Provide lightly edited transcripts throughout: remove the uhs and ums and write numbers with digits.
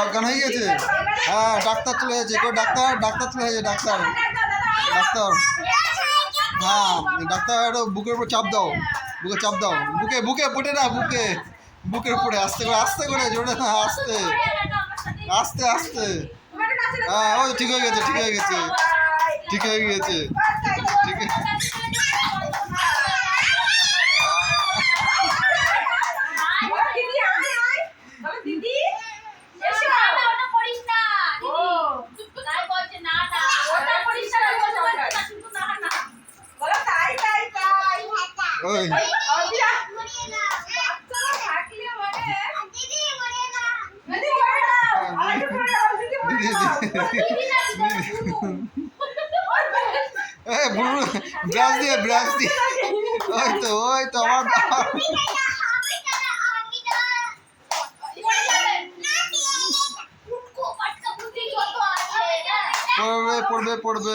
অজ্ঞান হয়ে গেছে। হ্যাঁ ডাক্তার চলে গেছে, ডাক্তার চলে গেছে, ডাক্তার হ্যাঁ ডাক্তার বুকের উপর চাপ দাও, বুকে পুটে না, বুকের উপরে আস্তে করে জোরে না, আস্তে হ্যাঁ ওই ঠিক হয়ে গেছে। ঠিক ওই ব্রাশ দিয়ে ওই তো আমার পড়বে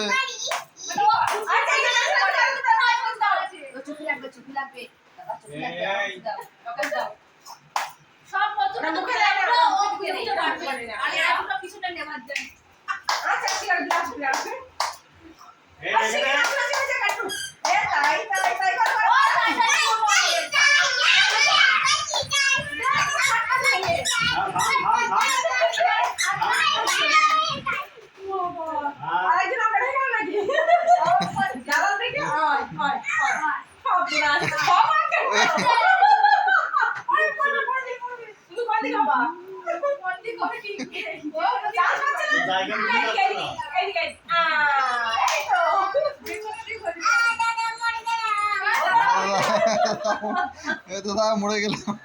মরে গেলাম।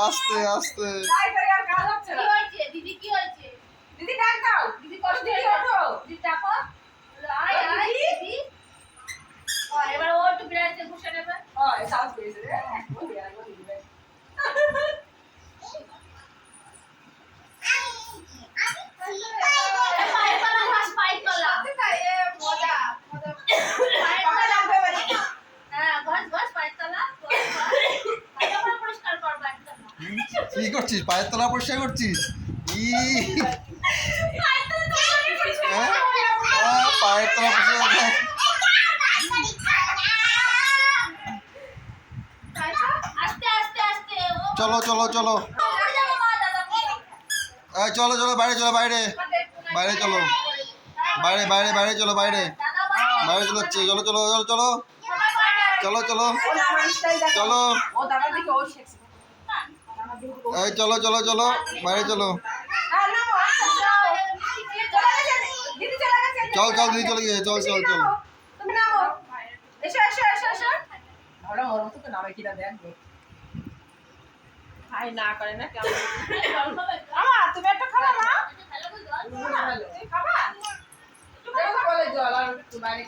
আস্তে এবার ও একটু বিরাইতে বসে নেবে। কি করছিস? পায়ের তলা পরিষ্কার করছিস? পায়ের তলা পরিষ্কার। চলো বাইরে চলো বাইরে চলো। চল দিদি চলে গিয়ে চল না করে না তুমি একটা খাবা না? খাবা? জল আর বাইরে